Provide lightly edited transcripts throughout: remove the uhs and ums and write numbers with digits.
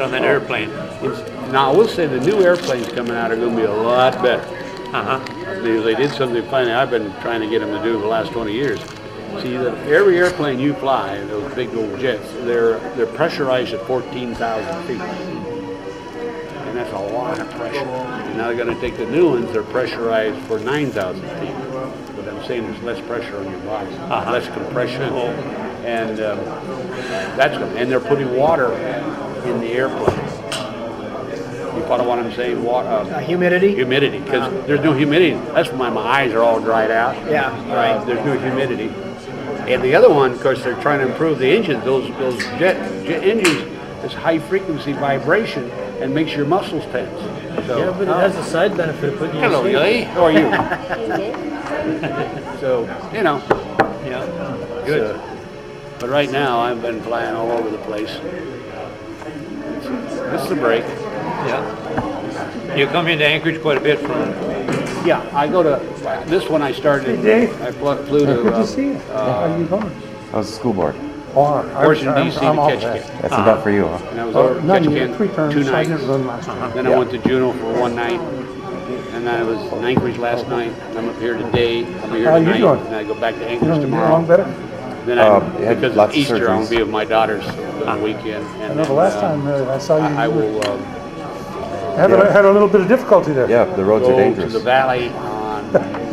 on that airplane. Now, I will say the new airplanes coming out are going to be a lot better. They did something finally I've been trying to get them to do for the last 20 years. See, every airplane you fly, those big old jets, they're pressurized at 14,000 feet. And that's a lot of pressure. And now they're going to take the new ones, they're pressurized for 9,000 feet. But I'm saying there's less pressure on your body, less compression. And and they're putting water in the airplane. You follow what I'm saying? Humidity? Humidity, because there's no humidity. That's why my eyes are all dried out. Yeah, right. There's no humidity. And the other one, of course, they're trying to improve the engines. Those jet engines, this high frequency vibration, and makes your muscles tense. So, yeah, but it has a side benefit of putting you hello, to sleep. Yay. How are you? So, Yeah, good. But right now, I've been flying all over the place. This is a break. Yeah. You come into Anchorage quite a bit from. Yeah, I go to this one. I started. Hey, Dave. I flew to. Good to see you. How are you going? How's the school board? Washington, D.C. to Ketchikan. That's enough for you, huh? And I was over at Ketchikan 3 terms. 2 nights. I didn't run last time. Then I went to Juneau for 1 night. And I was in Anchorage last night. I'm up here today. I'm here How you tonight. doing? And I go back to You Anchorage know, tomorrow. along better? Then had because lots of of Easter, I'm going to surgeries. be with my daughters the weekend. And I know the last time I saw you, I will had a little bit of difficulty there. Yeah, the roads are go to dangerous. the valley on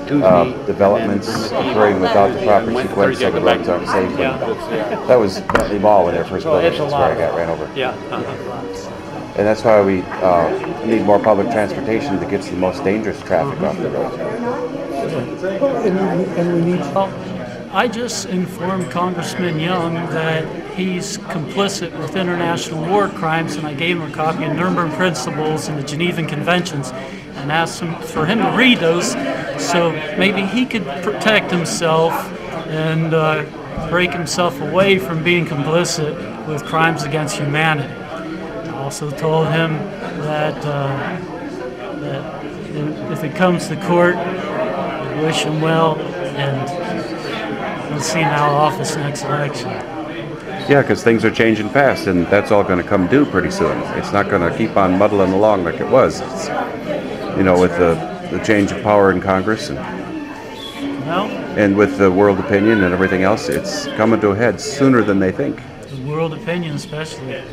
Tuesday. Developments occurring without the proper sequence, so the roads aren't safe. That was Bentley Mall when they were first built. it's a That's where lot. I got ran over. Yeah. And that's why we need more public transportation that gets the most dangerous traffic off the roads. And we need. I just informed Congressman Young that he's complicit with international war crimes, and I gave him a copy of Nuremberg Principles and the Geneva Conventions and asked him for him to read those so maybe he could protect himself and break himself away from being complicit with crimes against humanity. I also told him that if it comes to court, I wish him well, and we'll see him out of office next election. Yeah, because things are changing fast, and that's all going to come due pretty soon. It's not going to keep on muddling along like it was. It's, with the change of power in Congress and with the world opinion and everything else, it's coming to a head sooner than they think. The world opinion especially. Yeah.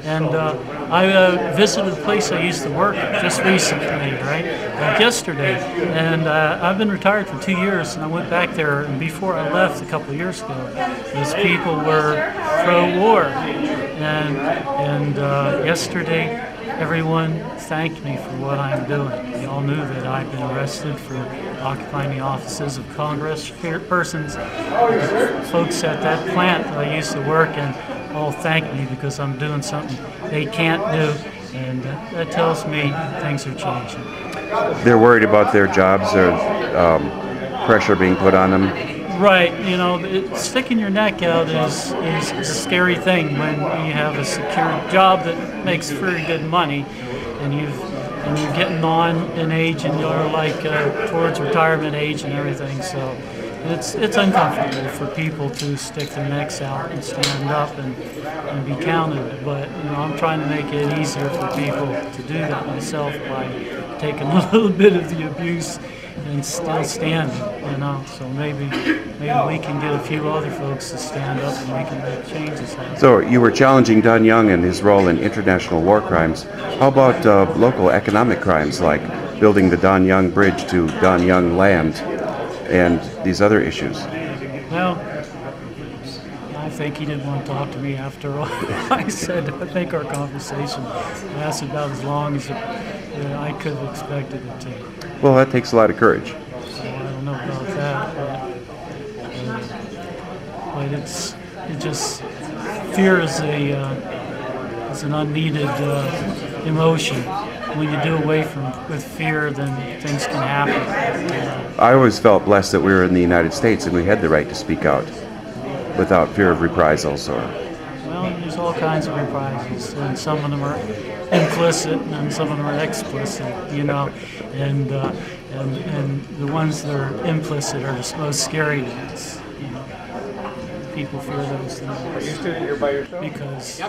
And I visited the place I used to work just recently, right? Like yesterday. And I've been retired for 2 years, and I went back there, and before I left a couple of years ago, those people were pro-war. And yesterday, everyone thanked me for what I'm doing. They all knew that I've been arrested for occupying the offices of Congress persons. Folks at that plant that I used to work in all thank me because I'm doing something they can't do, and that tells me things are changing. They're worried about their jobs or pressure being put on them. Right, sticking your neck out is a scary thing when you have a secure job that makes very good money, and you're getting on in age, and you're like towards retirement age and everything. So it's uncomfortable for people to stick their necks out and stand up and be counted. But I'm trying to make it easier for people to do that myself by taking a little bit of the abuse and still standing, So maybe we can get a few other folks to stand up and we can make changes happen. So you were challenging Don Young and his role in international war crimes. How about local economic crimes like building the Don Young Bridge to Don Young land and these other issues? Well, I think he didn't want to talk to me after all. I think our conversation lasted about as long as I could have expected it to. Well, that takes a lot of courage. So I don't know about that, but it just fear is an unneeded emotion. When you do away with fear, then things can happen. I always felt blessed that we were in the United States and we had the right to speak out without fear of reprisals or. Well, there's all kinds of reprisals, and some of them are implicit and some of them are explicit, and the ones that are implicit are the most scary ones. People fear those things. Are you still here by yourself? Because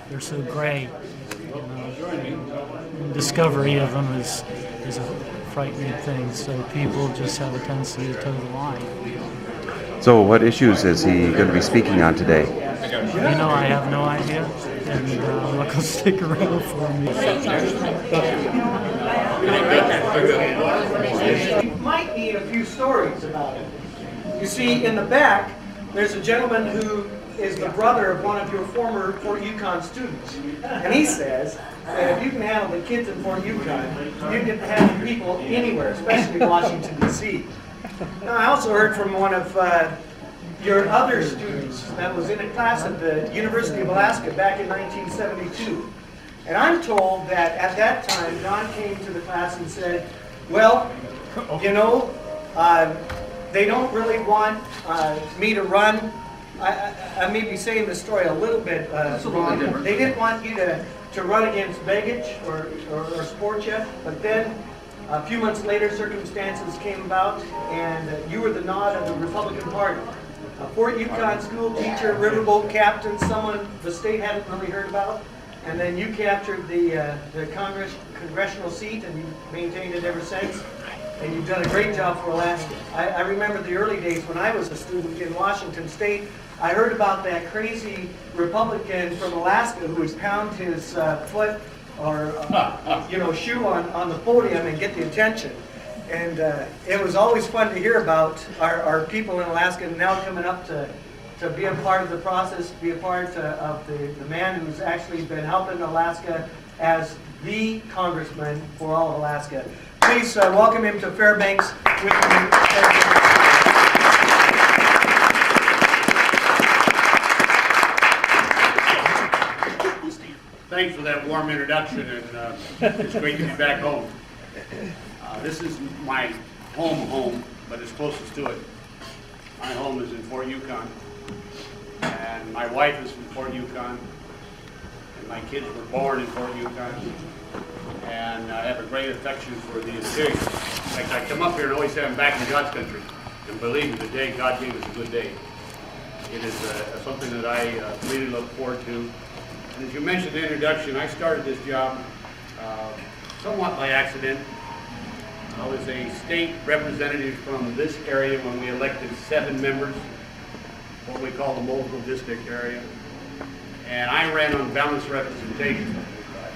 they're so gray. You know, discovery of them is a frightening thing. So people just have a tendency to toe the line. So what issues is he going to be speaking on today? You know, I have no idea, and I'm not going to stick around for me. You might need a few stories about it. You see, in the back, there's a gentleman who is the brother of one of your former Fort Yukon students. And he says that if you can handle the kids in Fort Yukon, you can handle people anywhere, especially Washington, D.C. Now, I also heard from one of your other students that was in a class at the University of Alaska back in 1972. And I'm told that at that time, Don came to the class and said, well, you know, they don't really want me to run. I may be saying the story a little bit wrong. They didn't want you to run against Begich or support you, but then a few months later, circumstances came about, and you were the nod of the Republican Party. A Fort Yukon school teacher, riverboat captain, someone the state hadn't really heard about, and then you captured the congressional seat, and you maintained it ever since. And you've done a great job for Alaska. I remember the early days when I was a student in Washington State. I heard about that crazy Republican from Alaska who would pound his foot or shoe on the podium and get the attention. And it was always fun to hear about our people in Alaska now coming up to be a part of the process, be a part of the man who's actually been helping Alaska as the congressman for all of Alaska. Please welcome him to Fairbanks with me. Thanks for that warm introduction, and it's great to be back home. This is my home, but it's closest to it. My home is in Fort Yukon, and my wife is from Fort Yukon, and my kids were born in Fort Yukon, and I have a great affection for the interior. In fact, I come up here and always say I'm back in God's country, and believe me, the day God gave us a good day. It is something that I really look forward to. And as you mentioned in the introduction, I started this job somewhat by accident. I was a state representative from this area when we elected 7 members, what we call the Multiple District area. And I ran on balanced representation.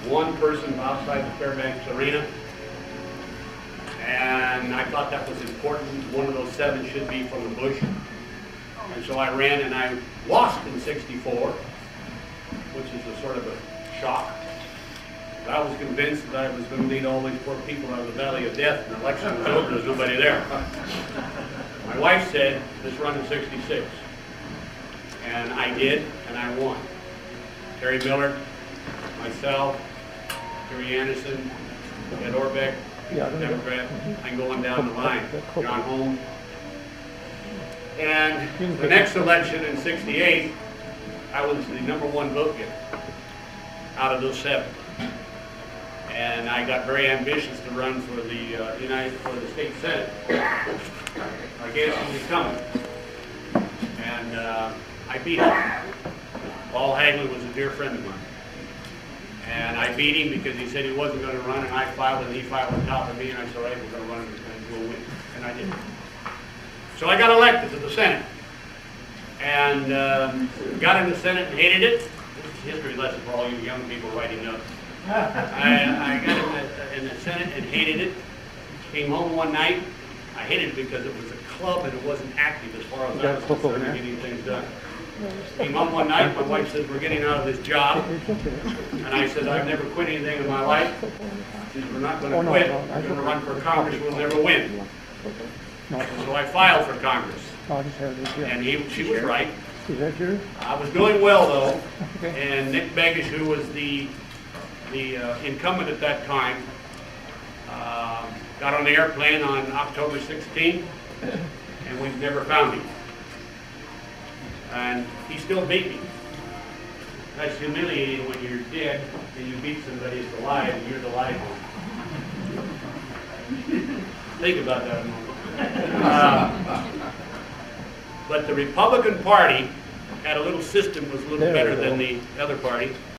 One person outside the Fairbanks Arena. And I thought that was important. One of those 7 should be from the bush. And so I ran, and I lost in '64. Which is a sort of a shock. But I was convinced that I was going to lead all these poor people out of the valley of death, and the election was over, there's nobody there. My wife said, let's run in '66. And I did, and I won. Terry Miller, myself, Terry Anderson, Ed Orbeck, Democrat, I'm going down the line, John Holmes. And the next election in '68, I was the #1 vote getter out of those 7, and I got very ambitious to run for the state senate against the incumbent, and I beat him. Paul Hagelin was a dear friend of mine, and I beat him because he said he wasn't going to run, and I filed, and he filed on top of me, and I said, all right, we're going to run, and we'll win, and I did. So I got elected to the Senate. And got in the Senate and hated it. This is a history lesson for all you young people writing notes. I got in the Senate and hated it. Came home one night. I hated it because it was a club and it wasn't active as far as I was concerned in getting things done. Came home one night. My wife says, we're getting out of this job. And I said, I've never quit anything in my life. She said, we're not going to quit. We're going to run for Congress. We'll never win. So I filed for Congress. And she was right. I was doing well, though, and Nick Begich, who was the incumbent at that time, got on the airplane on October 16th, and we've never found him. And he still beat me. That's humiliating when you're dead and you beat somebody that's alive and you're the live one. Think about that a moment. But the Republican Party had a little system that was a little better than the other party.